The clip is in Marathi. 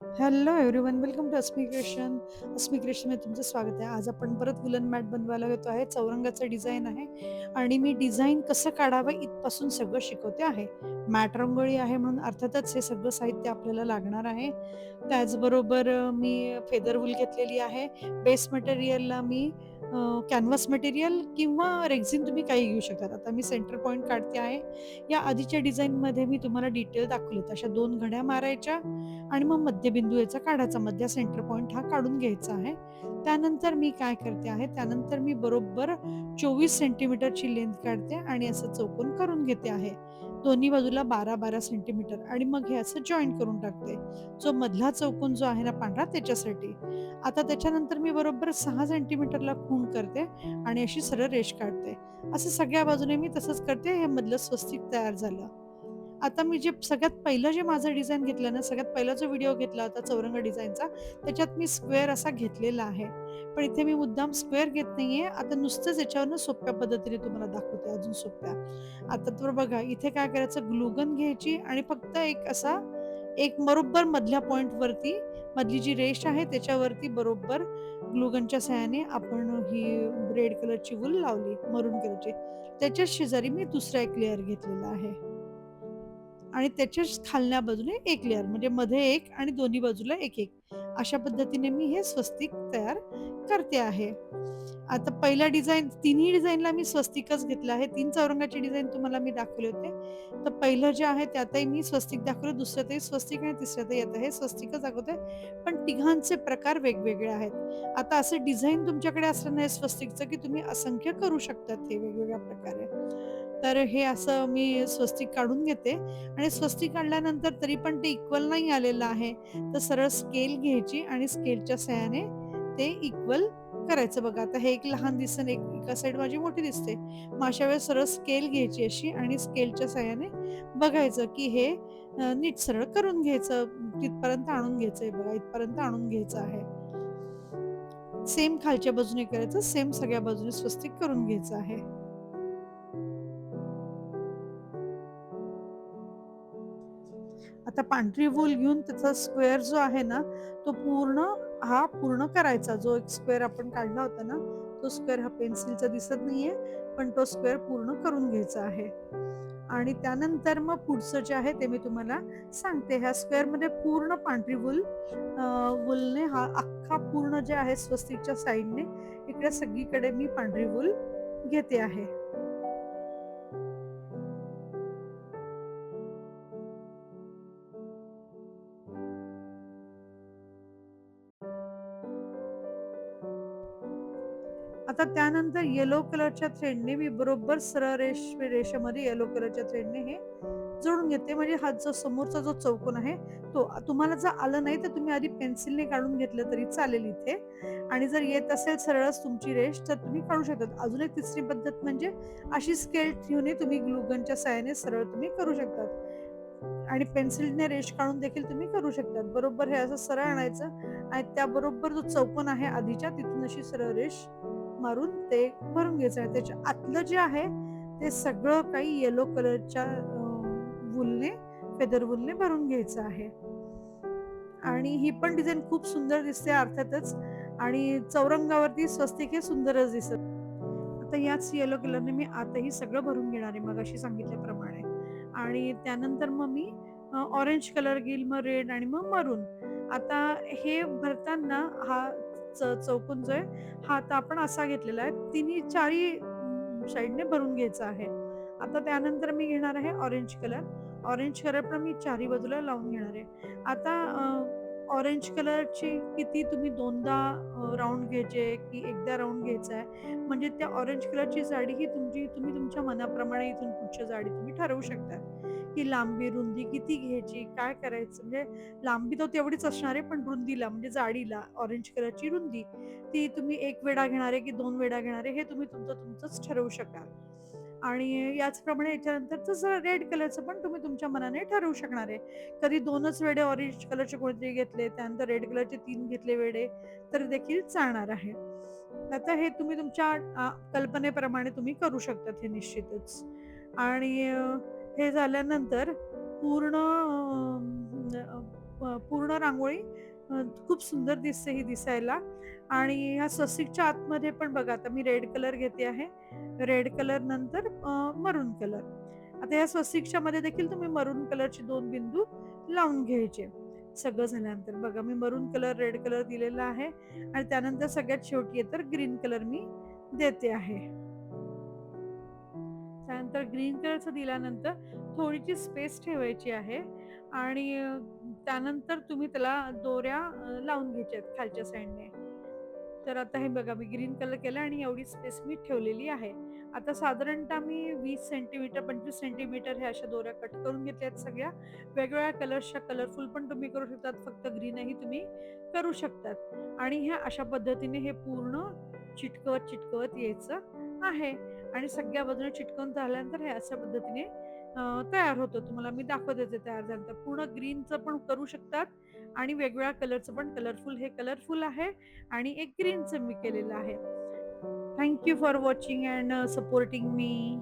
Hello everyone, welcome to Asmi creation. Asmi क्रिएशनमध्ये तुमचं स्वागत आहे. आज आपण परत वुलन मॅट बनवायला येतो आहे. चौरंगाचं डिझाईन आहे आणि मी डिझाईन कसं काढावं इथपासून सगळं शिकवते आहे. मॅट रांगोळी आहे म्हणून अर्थातच हे सगळं साहित्य आपल्याला लागणार आहे. त्याचबरोबर मी फेदर वूल घेतलेली आहे. बेस मटेरियलला मी कॅनव्हास मटेरियल किंवा रेक्झिन तुम्ही काही घेऊ शकतात. आता मी सेंटर पॉइंट काढते आहे. या आधीच्या डिझाईनमध्ये मी तुम्हाला डिटेल दाखवलेत. अशा 2 घड्या मारायच्या आणि मग मध्यबिंदू याचा काढायचा, मध्य सेंटर पॉइंट हा काढून घ्यायचा आहे. त्यानंतर मी काय करते आहे, त्यानंतर मी बरोबर 24 सेंटीमीटरची लेंथ काढते आणि असं चौकोन करून घेते आहे. दोन्ही बाजूला 12-12 सेंटीमीटर आणि मग हे असं जॉईंट करून टाकते. जो मधला चौकोन जो आहे ना पांढरा त्याच्यासाठी. आता त्याच्यानंतर मी बरोबर 6 सेंटीमीटरला खूण करते आणि अशी सरळ रेष काढते. असं सगळ्या बाजूने मी तसंच करते. हे मधलं स्वस्तिक तयार झालं. आता मी जे सगळ्यात पहिलं जे माझं डिझाइन घेतलं ना, सगळ्यात पहिला जो व्हिडिओ घेतला होता चौरंग डिझाइनचा, त्याच्यात मी स्क्वेअर असा घेतलेला आहे. पण इथे मी मुद्दाम स्क्वेअर घेत नाहीये. आता नुसतंच याच्यावरनं सोप्या पद्धतीने तुम्हाला दाखवते, अजून सोप्या. आता तर बघा, इथे काय करायचं, ग्लू घ्यायची आणि फक्त एक असा एक बरोबर मधल्या पॉइंटवरती, मधली जी रेष आहे त्याच्यावरती बरोबर ग्लू सहाय्याने आपण ही रेड कलरची वूल लावली, मरून कलरची. त्याच्याच शेजारी मी दुसरा एक लेयर घेतलेला आहे. आणि त्याच्याच खालच्या बाजूने एक लेयर म्हणजे मध्ये एक आणि दोन्ही बाजूला एक एक अशा पद्धतीने मी हे स्वस्तिक तयार करते आहे. आता पहिल्या डिझाईन, तिन्ही डिझाईनला मी स्वस्तिकच घेतलं आहे. 3 चौरंगाची डिझाईन तुम्हाला मी दाखवले होते. तर पहिलं जे आहे त्यातही मी स्वस्तिक दाखवलं, दुसऱ्यातही स्वस्तिक आणि तिसऱ्यातही आता हे स्वस्तिकच दाखवते. पण तिघांचे प्रकार वेगवेगळे आहेत. आता असं डिझाईन तुमच्याकडे असलं नाही स्वस्तिकचं, की तुम्ही असंख्य करू शकतात हे वेगवेगळ्या प्रकारे. तर हे असं मी स्वस्तिक काढून घेते आणि स्वस्तिक काढल्यानंतर तरी पण ते इक्वल नाही आलेलं आहे, तर सरळ स्केल घ्यायची आणि स्केलच्या सहाय्याने ते इक्वल करायचं. बघा आता हे एक लहान दिसेल, एका साईड माझी मोठी दिसते. मग अशा वेळेस सरळ स्केल घ्यायची अशी आणि स्केलच्या सहाय्याने बघायचं की हे नीट सरळ करून घ्यायचं. तिथपर्यंत आणून घ्यायचंय, बघा इथपर्यंत आणून घ्यायचं आहे. सेम खालच्या बाजूने करायचं, सेम सगळ्या बाजूने स्वस्तिक करून घ्यायचं आहे. आता पांढरी वूल घेऊन त्याचा स्क्वेअर जो आहे ना, तो पूर्ण करायचा. जो एक स्क्वेअर आपण काढला होता ना, तो स्क्वेअर हा पेन्सिलचा दिसत नाहीये, पण तो स्क्वेअर पूर्ण करून घ्यायचा आहे. आणि त्यानंतर मग पुढचं जे आहे ते मी तुम्हाला सांगते. ह्या स्क्वेअरमध्ये पूर्ण पांढरी वूलने हा अख्खा पूर्ण जे आहे स्वस्तिकच्या साइडने इकडे सगळीकडे मी पांढरी वूल घेते आहे. आता त्यानंतर येलो कलरच्या थ्रेडने मी बरोबर सरळ रेषेमध्ये येलो कलरच्या थ्रेडने हे जोडून घेते. म्हणजे हा जो समोरचा जो चौकोन आहे तो तुम्हाला जर आलं नाही तर तुम्ही आधी पेन्सिलने काढून घेतलं तरी चालेल इथे. आणि जर येत असेल सरळच तुमची रेष तर तुम्ही काढू शकतात. अजून एक तिसरी पद्धत म्हणजे अशी स्केल ठेवून तुम्ही ग्लूगनच्या सहाय्याने सरळ तुम्ही करू शकतात आणि पेन्सिलने रेष काढून देखील तुम्ही करू शकतात. बरोबर हे असं सरळ आणायचं आणि त्याबरोबर जो चौकोन आहे आधीच्या तिथून अशी सरळ रेष मारून ते भरून घ्यायचं आहे. त्याच्या आतलं जे आहे ते सगळं काही येलो कलरच्या वूलने, फेदर वूलने भरून घ्यायचं आहे. आणि ही पण डिझाईन खूप सुंदर दिसते अर्थातच आणि चौरंगावरती स्वस्तिक हे सुंदरच दिसत. आता याच येलो कलरने मी आतही सगळं भरून घेणार आहे मगाशी सांगितल्याप्रमाणे. आणि त्यानंतर मग मी ऑरेंज कलर घेईल, मग रेड आणि मग मरून. आता हे भरताना हा चौकोन जो आहे हा आता आपण असा घेतलेला आहे. तिन्ही चारी साईडने भरून घ्यायचा आहे. आता त्यानंतर मी घेणार आहे ऑरेंज कलर. ऑरेंज कलर पण मी चारी बाजूला लावून घेणार आहे. आता ऑरेंज कलरची किती तुम्ही दोनदा राउंड घ्यायचे की एकदा राउंड घ्यायचा आहे, म्हणजे त्या ऑरेंज कलरची जाडी ही तुम्ही तुमच्या मनाप्रमाणे इथून पुढच्या जाडी तुम्ही ठरवू शकता, की लांबी रुंदी किती घ्यायची, काय करायचं. म्हणजे लांबी तर तेवढीच असणार आहे, पण रुंदीला म्हणजे जाडीला ऑरेंज कलरची रुंदी ती तुम्ही एक वेढा घेणार आहे की दोन वेढा घेणार आहे हे तुम्ही तुमचंच ठरवू शकाल. आणि याचप्रमाणे याच्यानंतर तसं रेड कलरचं पण तुम्ही तुमच्या मनाने ठरवू शकणार आहे. कधी 2च वेडे ऑरेंज कलरचे कोणते घेतले, त्यानंतर रेड कलरचे 3 घेतले वेडे तर देखील चालणार आहे. आता हे तुम्ही तुमच्या कल्पनेप्रमाणे तुम्ही करू शकतात हे निश्चितच. आणि हे झाल्यानंतर पूर्ण पूर्ण रांगोळी खूप सुंदर दिसते ही दिसायला. आणि ह्या स्वस्तिकच्या आतमध्ये पण बघा, आता मी रेड कलर घेते आहे. रेड कलर नंतर मरून कलर. आता या स्वस्तिकच्या मध्ये देखील तुम्ही मरून कलरचे 2 बिंदू लावून घ्यायचे. सगळं झाल्यानंतर बघा, मी मरून कलर, रेड कलर दिलेला आहे आणि त्यानंतर सगळ्यात शेवटी आहे तर ग्रीन कलर मी देते आहे. त्यानंतर ग्रीन कलरचं दिल्यानंतर थोडीशी स्पेस ठेवायची आहे आणि त्यानंतर तुम्ही त्याला दोऱ्या लावून घ्यायच्यात खालच्या साईडने. तर आता हे बघा, मी ग्रीन कलर केला आणि एवढी स्पेस मी ठेवलेली आहे. आता साधारणतः मी 20 सेंटीमीटर 25 सेंटीमीटर ह्या अशा दोऱ्या कट करून घेतल्यात सगळ्या. वेगवेगळ्या कलर्सच्या, कलरफुल पण तुम्ही करू शकतात, फक्त ग्रीनही तुम्ही करू शकतात. आणि ह्या अशा पद्धतीने हे पूर्ण चिटकवत चिटकवत यायचं आहे. आणि सगळ्या बाजूने चिटकवून झाल्यानंतर हे अशा पद्धतीने तयार होतं. तुम्हाला मी दाखवते ते तयार झाल्यानंतर. पूर्ण ग्रीनचं पण करू शकतात आणि वेगवेगळ्या कलरचं पण. कलरफुल, हे कलरफुल आहे आणि एक ग्रीनचं मी केलेलं आहे. Thank you for watching and supporting me.